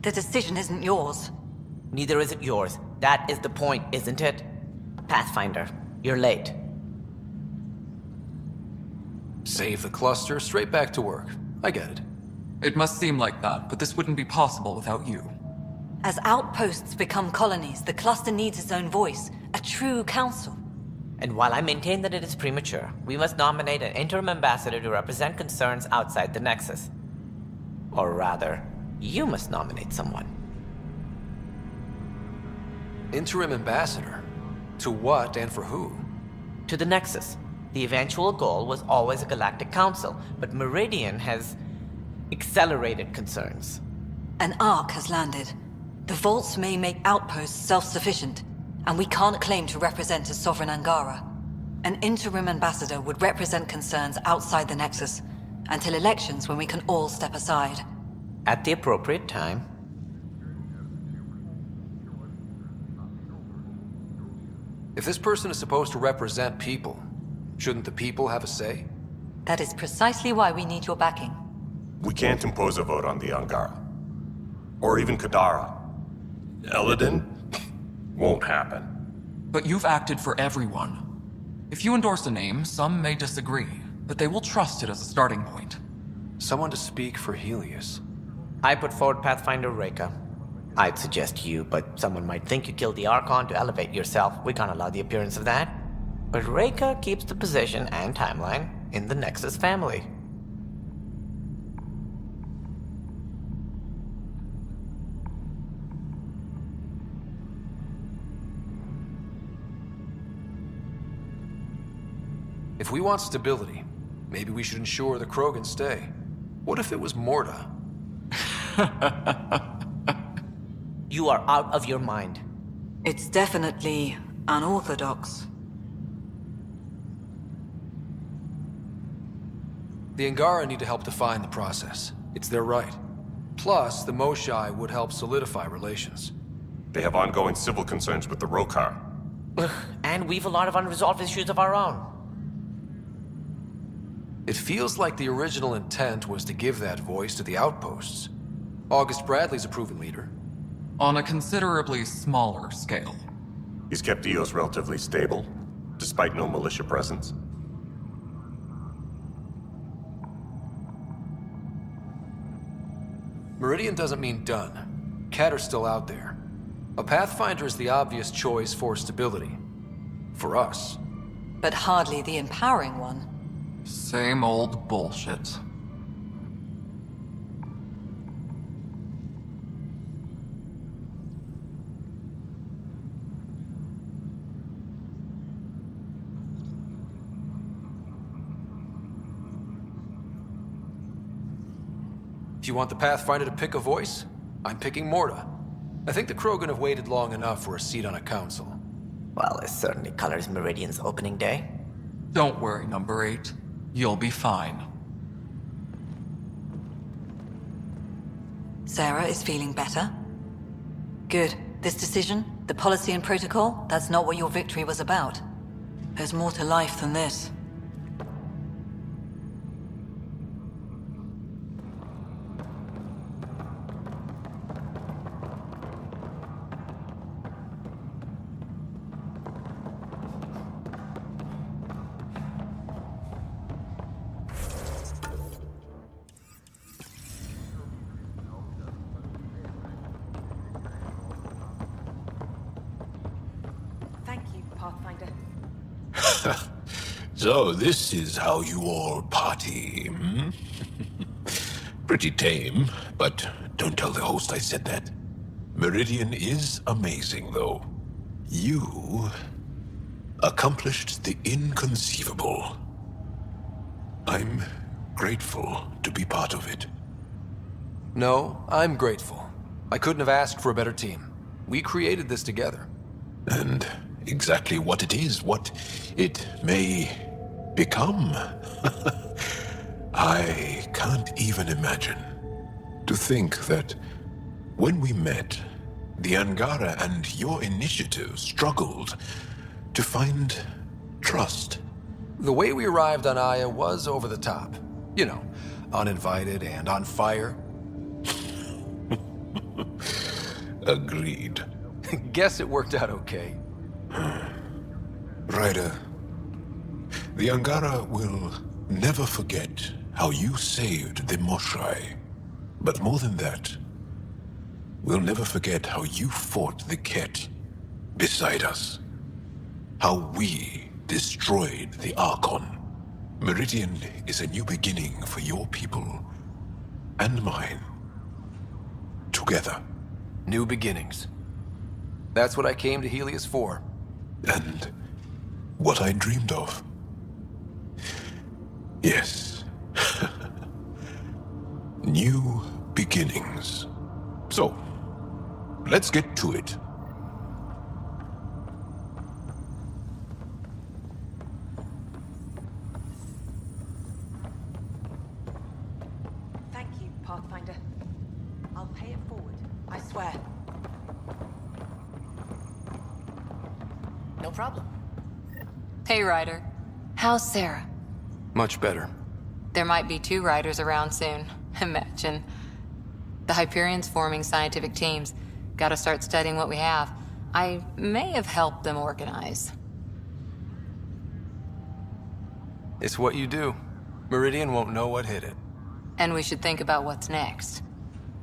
The decision isn't yours. Neither is it yours. That is the point, isn't it? Pathfinder, you're late. Save the cluster, straight back to work. I get it. It must seem like that, but this wouldn't be possible without you. As outposts become colonies, the cluster needs its own voice, a true council. And while I maintain that it is premature, we must nominate an interim ambassador to represent concerns outside the Nexus. Or rather, you must nominate someone. Interim ambassador? To what and for who? To the Nexus. The eventual goal was always a galactic council, but Meridian has accelerated concerns. An arc has landed. The vaults may make outposts self-sufficient, and we can't claim to represent a sovereign Angara. An interim ambassador would represent concerns outside the Nexus, until elections when we can all step aside. At the appropriate time. If this person is supposed to represent people, shouldn't the people have a say? That is precisely why we need your backing. We can't impose a vote on the Angara. Or even Kadara. Eladin? Won't happen. But you've acted for everyone. If you endorse a name, some may disagree, but they will trust it as a starting point. Someone to speak for Helios. I put forward Pathfinder Reka. I'd suggest you, but someone might think you killed the Archon to elevate yourself. We can't allow the appearance of that. But Reka keeps the position and timeline in the Nexus family. If we want stability, maybe we should ensure the Krogan stay. What if it was Morta? You are out of your mind. It's definitely unorthodox. The Angara need to help define the process. It's their right. Plus, the Moshai would help solidify relations. They have ongoing civil concerns with the Rokar. And we've a lot of unresolved issues of our own. It feels like the original intent was to give that voice to the outposts. August Bradley's a proven leader. On a considerably smaller scale. He's kept EOS relatively stable, despite no militia presence. Meridian doesn't mean done. Catter's still out there. A Pathfinder is the obvious choice for stability. For us. But hardly the empowering one. Same old bullshit. If you want the Pathfinder to pick a voice, I'm picking Morta. I think the Krogan have waited long enough for a seat on a council. Well, it certainly colors Meridian's opening day. Don't worry, number 8. You'll be fine. Sarah is feeling better? Good. This decision, the policy and protocol, that's not what your victory was about. There's more to life than this. Pathfinder. So this is how you all party, hmm? Pretty tame, but don't tell the host I said that. Meridian is amazing, though. You accomplished the inconceivable. I'm grateful to be part of it. No, I'm grateful. I couldn't have asked for a better team. We created this together. And exactly what it is, what it may become. I can't even imagine. To think that when we met, the Angara and your initiative struggled to find trust. The way we arrived on Aya was over the top. You know, uninvited and on fire. Agreed. Guess it worked out okay. Ryder, the Angara will never forget how you saved the Moshai. But more than that, we'll never forget how you fought the Ket beside us. How we destroyed the Archon. Meridian is a new beginning for your people and mine. Together. New beginnings. That's what I came to Helios for. And what I dreamed of. Yes. New beginnings. So, let's get to it. Thank you, Pathfinder. I'll pay it forward, I swear. No problem. Hey, Ryder. How's Sarah? Much better. There might be 2 Ryders around soon. Imagine. The Hyperion's forming scientific teams. Gotta start studying what we have. I may have helped them organize. It's what you do. Meridian won't know what hit it. And we should think about what's next.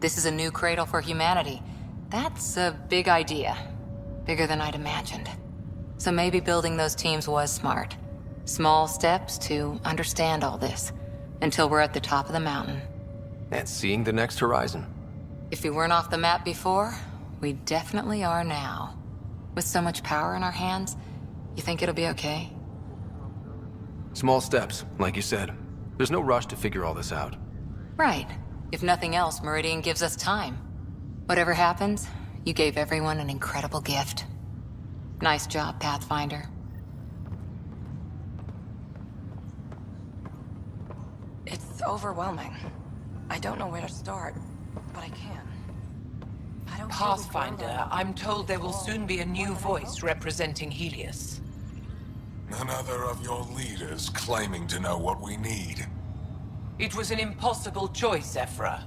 This is a new cradle for humanity. That's a big idea. Bigger than I'd imagined. So maybe building those teams was smart. Small steps to understand all this, until we're at the top of the mountain. And seeing the next horizon. If we weren't off the map before, we definitely are now. With so much power in our hands, you think it'll be okay? Small steps, like you said. There's no rush to figure all this out. Right. If nothing else, Meridian gives us time. Whatever happens, you gave everyone an incredible gift. Nice job, Pathfinder. It's overwhelming. I don't know where to start, but I can. I don't feel we've grown Pathfinder, enough. I'm told there will soon be a new voice representing Helios. Another of your leaders claiming to know what we need. It was an impossible choice, Ephra.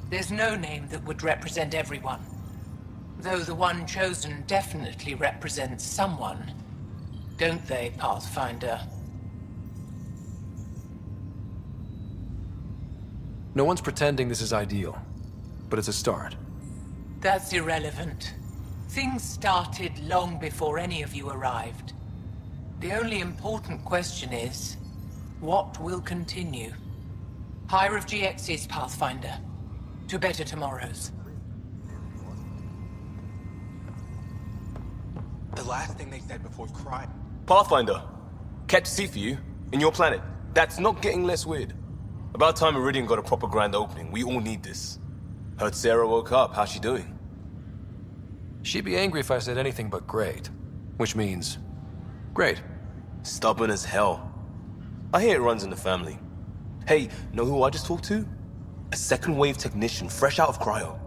There's no name that would represent everyone. Though the one chosen definitely represents someone. Don't they, Pathfinder? No one's pretending this is ideal, but it's a start. That's irrelevant. Things started long before any of you arrived. The only important question is, what will continue? Higher of GX's, Pathfinder. To better tomorrows. The last thing they said before crying. Pathfinder, kept to see for you, in your planet. That's not getting less weird. About time Meridian got a proper grand opening. We all need this. Heard Sarah woke up. How's she doing? She'd be angry if I said anything but great. Which means... great. Stubborn as hell. I hear it runs in the family. Hey, know who I just talked to? A second wave technician fresh out of cryo.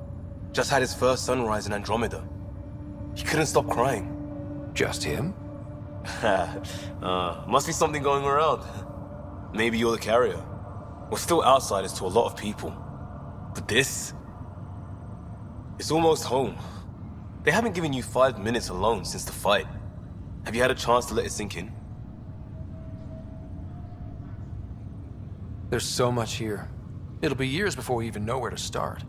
Just had his first sunrise in Andromeda. He couldn't stop crying. Just him? Must be something going around. Maybe you're the carrier. We're still outsiders to a lot of people. But this... it's almost home. They haven't given you 5 minutes alone since the fight. Have you had a chance to let it sink in? There's so much here. It'll be years before we even know where to start.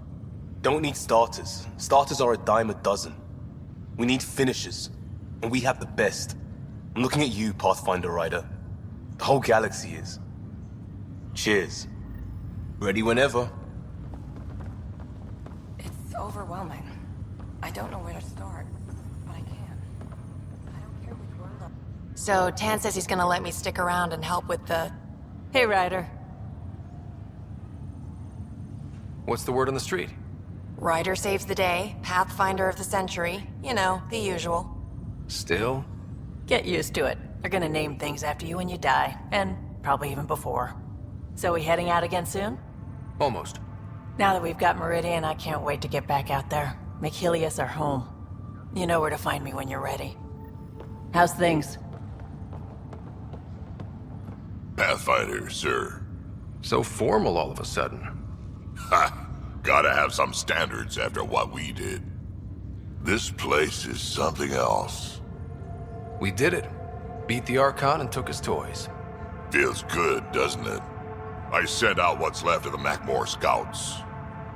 Don't need starters. Starters are a dime a dozen. We need finishers. And we have the best. I'm looking at you, Pathfinder Ryder. The whole galaxy is. Cheers. Ready whenever. It's overwhelming. I don't know where to start, but I can. I don't care which world I'm... So, Tan says he's gonna let me stick around and help with the... Hey, Ryder. What's the word on the street? Ryder saves the day, Pathfinder of the century. You know, the usual. Still? Get used to it. They're gonna name things after you when you die, and probably even before. So we heading out again soon? Almost. Now that we've got Meridian, I can't wait to get back out there. Make Helios our home. You know where to find me when you're ready. How's things? Pathfinder, sir. So formal all of a sudden. Ha! Gotta have some standards after what we did. This place is something else. We did it. Beat the Archon and took his toys. Feels good, doesn't it? I sent out what's left of the Macmore scouts.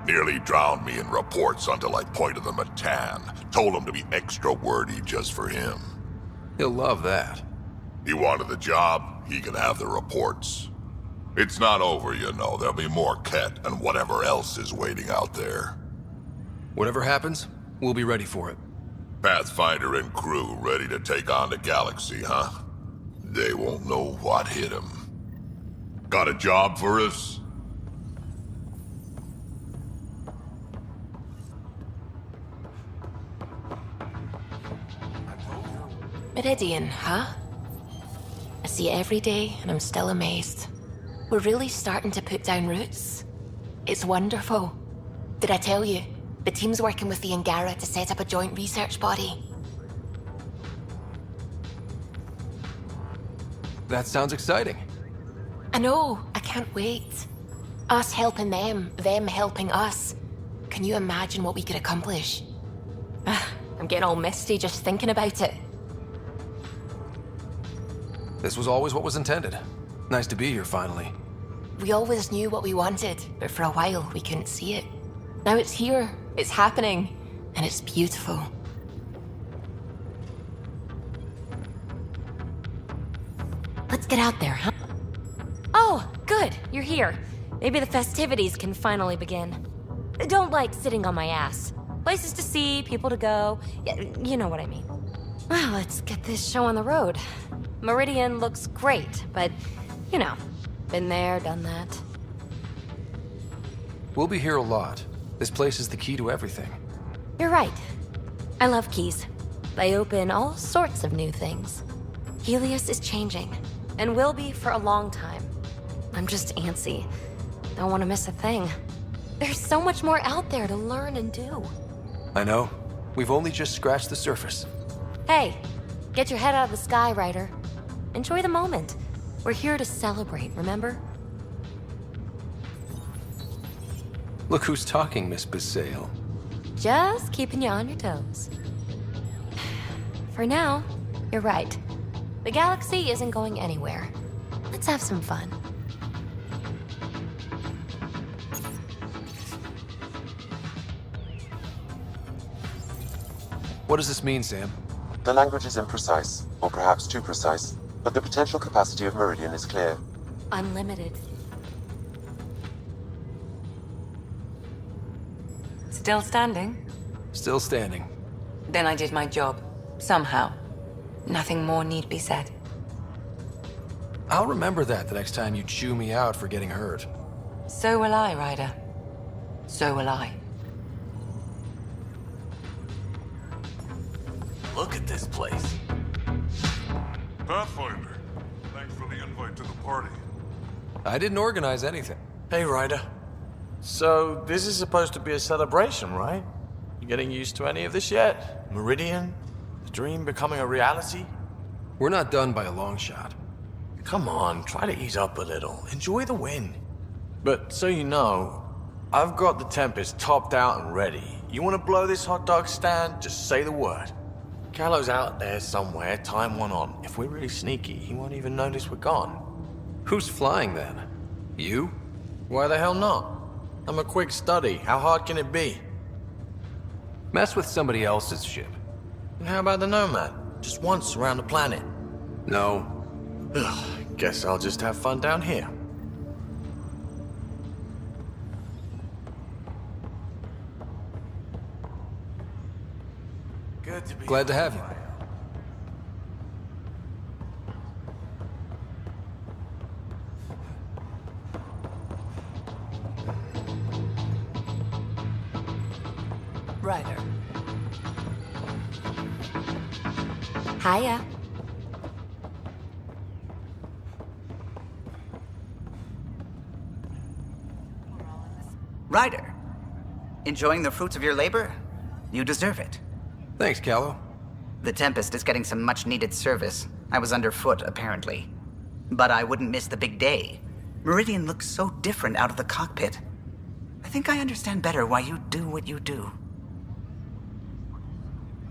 Nearly drowned me in reports until I pointed them at Tan. Told him to be extra wordy just for him. He'll love that. He wanted the job, he can have the reports. It's not over, you know. There'll be more Ket and whatever else is waiting out there. Whatever happens, we'll be ready for it. Pathfinder and crew ready to take on the galaxy, huh? They won't know what hit them. Got a job for us? Meridian, huh? I see it every day, and I'm still amazed. We're really starting to put down roots. It's wonderful. Did I tell you? The team's working with the Angara to set up a joint research body. That sounds exciting. I know, I can't wait. Us helping them helping us. Can you imagine what we could accomplish? I'm getting all misty just thinking about it. This was always what was intended. Nice to be here finally. We always knew what we wanted, but for a while we couldn't see it. Now it's here, it's happening, and it's beautiful. Let's get out there, huh? Oh, good, you're here. Maybe the festivities can finally begin. Don't like sitting on my ass. Places to see, people to go. You know what I mean. Well, let's get this show on the road. Meridian looks great, but, you know, been there, done that. We'll be here a lot. This place is the key to everything. You're right. I love keys. They open all sorts of new things. Helios is changing, and will be for a long time. I'm just antsy. Don't want to miss a thing. There's so much more out there to learn and do. I know. We've only just scratched the surface. Hey, get your head out of the sky, Ryder. Enjoy the moment. We're here to celebrate, remember? Look who's talking, Miss Basale. Just keeping you on your toes. For now, you're right. The galaxy isn't going anywhere. Let's have some fun. What does this mean, Sam? The language is imprecise, or perhaps too precise, but the potential capacity of Meridian is clear. Unlimited. Still standing? Still standing. Then I did my job. Somehow. Nothing more need be said. I'll remember that the next time you chew me out for getting hurt. So will I, Ryder. So will I. Look at this place. Pathfinder, thanks for the invite to the party. I didn't organize anything. Hey, Ryder. So, this is supposed to be a celebration, right? You getting used to any of this yet? Meridian? The dream becoming a reality? We're not done by a long shot. Come on, try to ease up a little. Enjoy the win. But so you know, I've got the Tempest topped out and ready. You want to blow this hot dog stand? Just say the word. Callow's out there somewhere, time one on. If we're really sneaky, he won't even notice we're gone. Who's flying then? You? Why the hell not? I'm a quick study. How hard can it be? Mess with somebody else's ship. And how about the Nomad? Just once around the planet. No. Ugh, guess I'll just have fun down here. Good to be Glad to have you. Ryder. Hiya. Ryder, enjoying the fruits of your labor? You deserve it. Thanks, Callow. The Tempest is getting some much-needed service. I was underfoot, apparently. But I wouldn't miss the big day. Meridian looks so different out of the cockpit. think I understand better why you do what you do.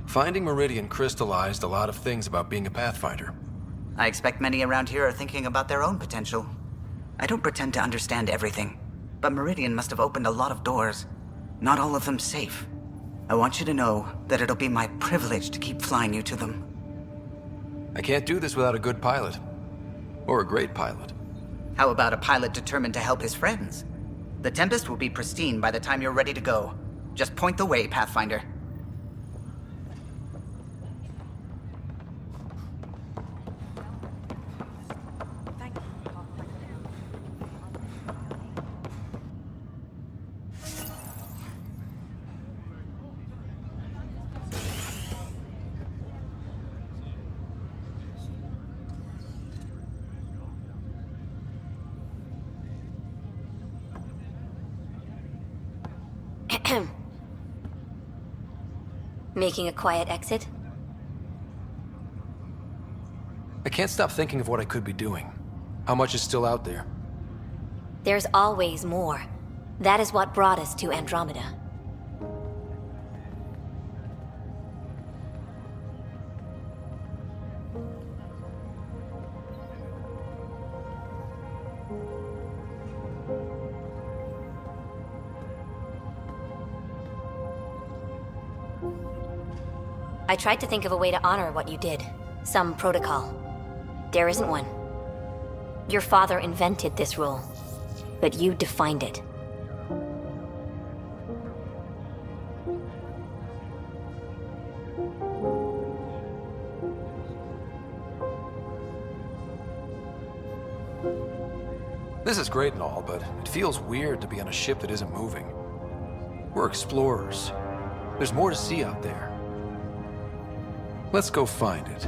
Finding Meridian crystallized a lot of things about being a Pathfinder. I expect many around here are thinking about their own potential. I don't pretend to understand everything, but Meridian must have opened a lot of doors. Not all of them safe. I want you to know that it'll be my privilege to keep flying you to them. I can't do this without a good pilot. Or a great pilot. How about a pilot determined to help his friends? The Tempest will be pristine by the time you're ready to go. Just point the way, Pathfinder. Making a quiet exit? I can't stop thinking of what I could be doing. How much is still out there? There's always more. That is what brought us to Andromeda. I tried to think of a way to honor what you did. Some protocol. There isn't one. Your father invented this rule, but you defined it. This is great and all, but it feels weird to be on a ship that isn't moving. We're explorers. There's more to see out there. Let's go find it.